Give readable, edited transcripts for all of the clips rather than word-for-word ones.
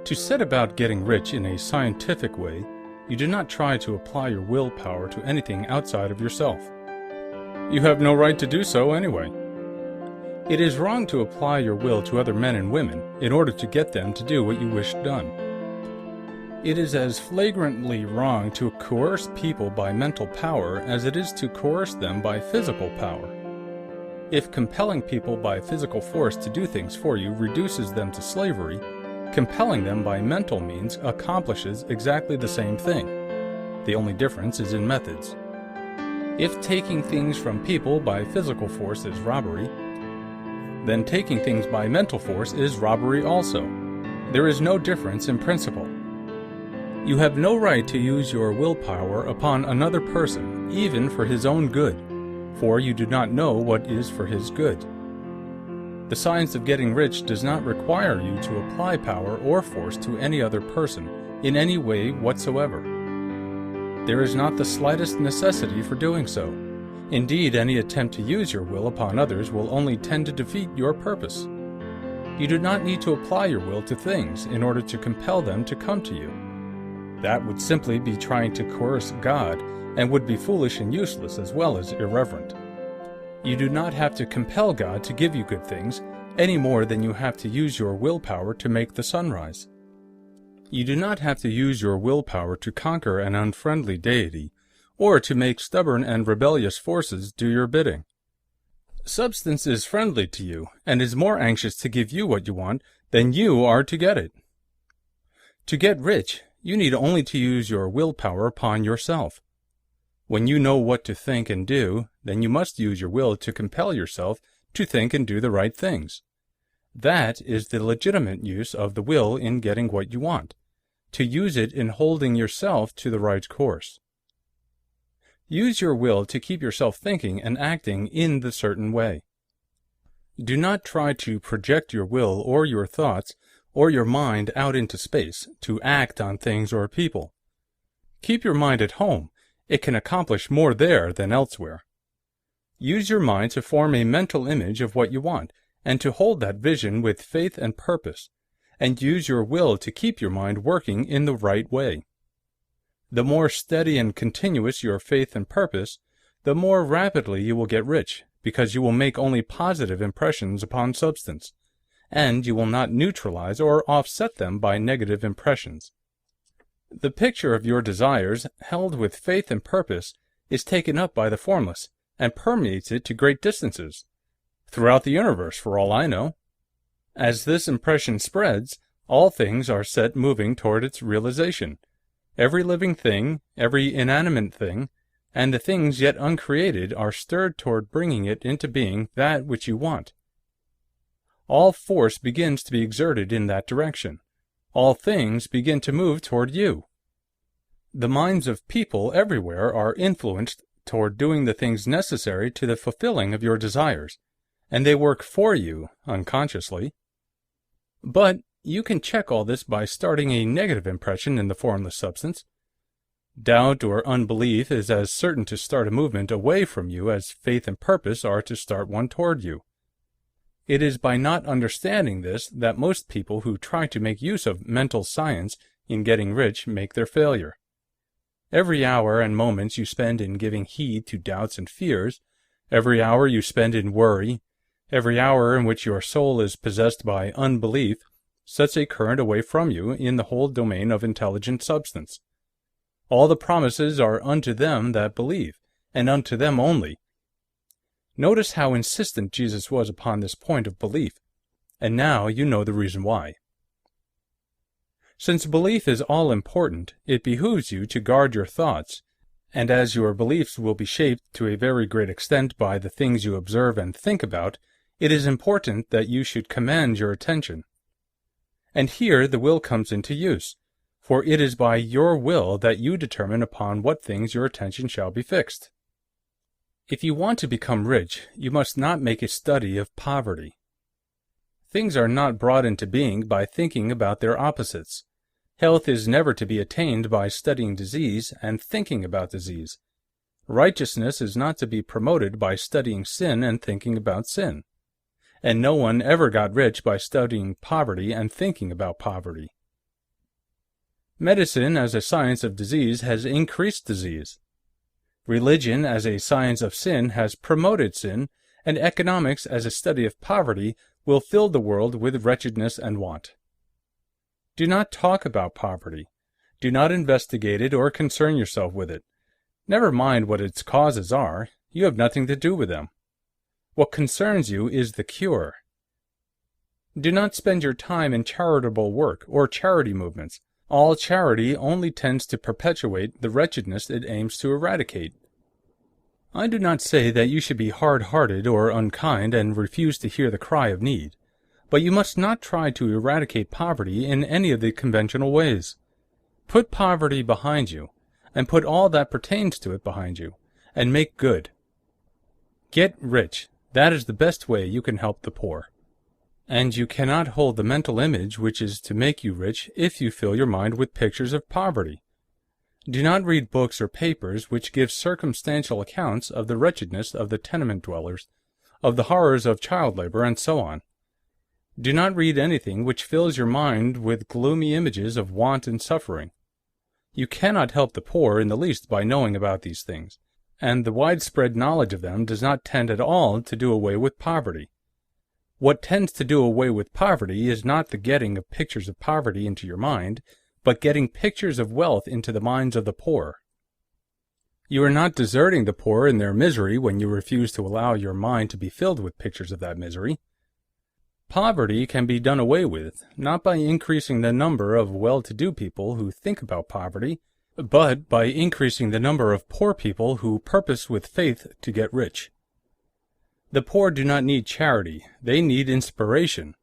To set about getting rich in a scientific way, you do not try to apply your willpower to anything outside of yourself. You have no right to do so anyway. It is wrong to apply your will to other men and women in order to get them to do what you wish done. It is as flagrantly wrong to coerce people by mental power as it is to coerce them by physical power. If compelling people by physical force to do things for you reduces them to slavery, compelling them by mental means accomplishes exactly the same thing. The only difference is in methods. If taking things from people by physical force is robbery, then taking things by mental force is robbery also. There is no difference in principle. You have no right to use your willpower upon another person, even for his own good, for you do not know what is for his good. The science of getting rich does not require you to apply power or force to any other person in any way whatsoever. There is not the slightest necessity for doing so. Indeed, any attempt to use your will upon others will only tend to defeat your purpose. You do not need to apply your will to things in order to compel them to come to you. That would simply be trying to coerce God and would be foolish and useless as well as irreverent. You do not have to compel God to give you good things any more than you have to use your willpower to make the sun rise. You do not have to use your willpower to conquer an unfriendly deity or to make stubborn and rebellious forces do your bidding. Substance is friendly to you and is more anxious to give you what you want than you are to get it. To get rich, you need only to use your willpower upon yourself. When you know what to think and do, then you must use your will to compel yourself to think and do the right things. That is the legitimate use of the will in getting what you want, to use it in holding yourself to the right course. Use your will to keep yourself thinking and acting in the certain way. Do not try to project your will or your thoughts or your mind out into space to act on things or people. Keep your mind at home. It can accomplish more there than elsewhere. Use your mind to form a mental image of what you want, and to hold that vision with faith and purpose, and use your will to keep your mind working in the right way. The more steady and continuous your faith and purpose, the more rapidly you will get rich, because you will make only positive impressions upon substance, and you will not neutralize or offset them by negative impressions. The picture of your desires, held with faith and purpose, is taken up by the formless, and permeates it to great distances, throughout the universe for all I know. As this impression spreads, all things are set moving toward its realization. Every living thing, every inanimate thing, and the things yet uncreated are stirred toward bringing it into being that which you want. All force begins to be exerted in that direction. All things begin to move toward you. The minds of people everywhere are influenced toward doing the things necessary to the fulfilling of your desires, and they work for you unconsciously. But you can check all this by starting a negative impression in the formless substance. Doubt or unbelief is as certain to start a movement away from you as faith and purpose are to start one toward you. It is by not understanding this that most people who try to make use of mental science in getting rich make their failure. Every hour and moments you spend in giving heed to doubts and fears, every hour you spend in worry, every hour in which your soul is possessed by unbelief, sets a current away from you in the whole domain of intelligent substance. All the promises are unto them that believe, and unto them only. Notice how insistent Jesus was upon this point of belief, and now you know the reason why. Since belief is all important, it behooves you to guard your thoughts, and as your beliefs will be shaped to a very great extent by the things you observe and think about, it is important that you should command your attention. And here the will comes into use, for it is by your will that you determine upon what things your attention shall be fixed. If you want to become rich, you must not make a study of poverty. Things are not brought into being by thinking about their opposites. Health is never to be attained by studying disease and thinking about disease. Righteousness is not to be promoted by studying sin and thinking about sin. And no one ever got rich by studying poverty and thinking about poverty. Medicine as a science of disease has increased disease. Religion as a science of sin has promoted sin, and economics as a study of poverty will fill the world with wretchedness and want. Do not talk about poverty. Do not investigate it or concern yourself with it. Never mind what its causes are. You have nothing to do with them. What concerns you is the cure. Do not spend your time in charitable work or charity movements. All charity only tends to perpetuate the wretchedness it aims to eradicate. I do not say that you should be hard-hearted or unkind and refuse to hear the cry of need, but you must not try to eradicate poverty in any of the conventional ways. Put poverty behind you, and put all that pertains to it behind you, and make good. Get rich. That is the best way you can help the poor. And you cannot hold the mental image which is to make you rich if you fill your mind with pictures of poverty. Do not read books or papers which give circumstantial accounts of the wretchedness of the tenement dwellers, of the horrors of child labor, and so on. Do not read anything which fills your mind with gloomy images of want and suffering. You cannot help the poor in the least by knowing about these things, and the widespread knowledge of them does not tend at all to do away with poverty. What tends to do away with poverty is not the getting of pictures of poverty into your mind, but getting pictures of wealth into the minds of the poor. You are not deserting the poor in their misery when you refuse to allow your mind to be filled with pictures of that misery. Poverty can be done away with, not by increasing the number of well-to-do people who think about poverty, but by increasing the number of poor people who purpose with faith to get rich. The poor do not need charity, they need inspiration.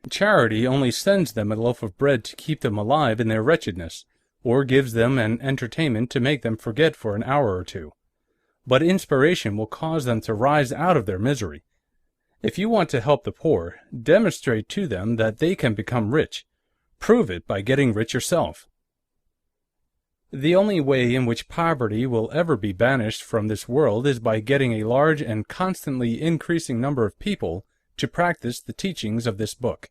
Charity only sends them a loaf of bread to keep them alive in their wretchedness, or gives them an entertainment to make them forget for an hour or two. But inspiration will cause them to rise out of their misery. If you want to help the poor, demonstrate to them that they can become rich. Prove it by getting rich yourself. The only way in which poverty will ever be banished from this world is by getting a large and constantly increasing number of people to practice the teachings of this book.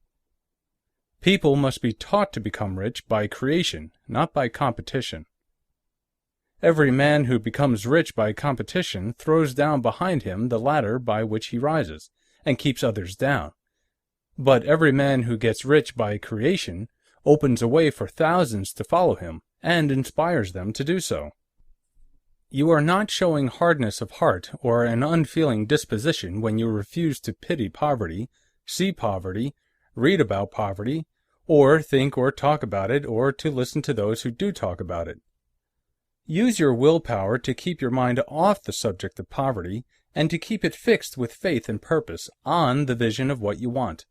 People must be taught to become rich by creation, not by competition. Every man who becomes rich by competition throws down behind him the ladder by which he rises, and keeps others down. But every man who gets rich by creation opens a way for thousands to follow him, and inspires them to do so. You are not showing hardness of heart or an unfeeling disposition when you refuse to pity poverty, see poverty, read about poverty, or think or talk about it, or to listen to those who do talk about it. Use your willpower to keep your mind off the subject of poverty, and to keep it fixed with faith and purpose on the vision of what you want.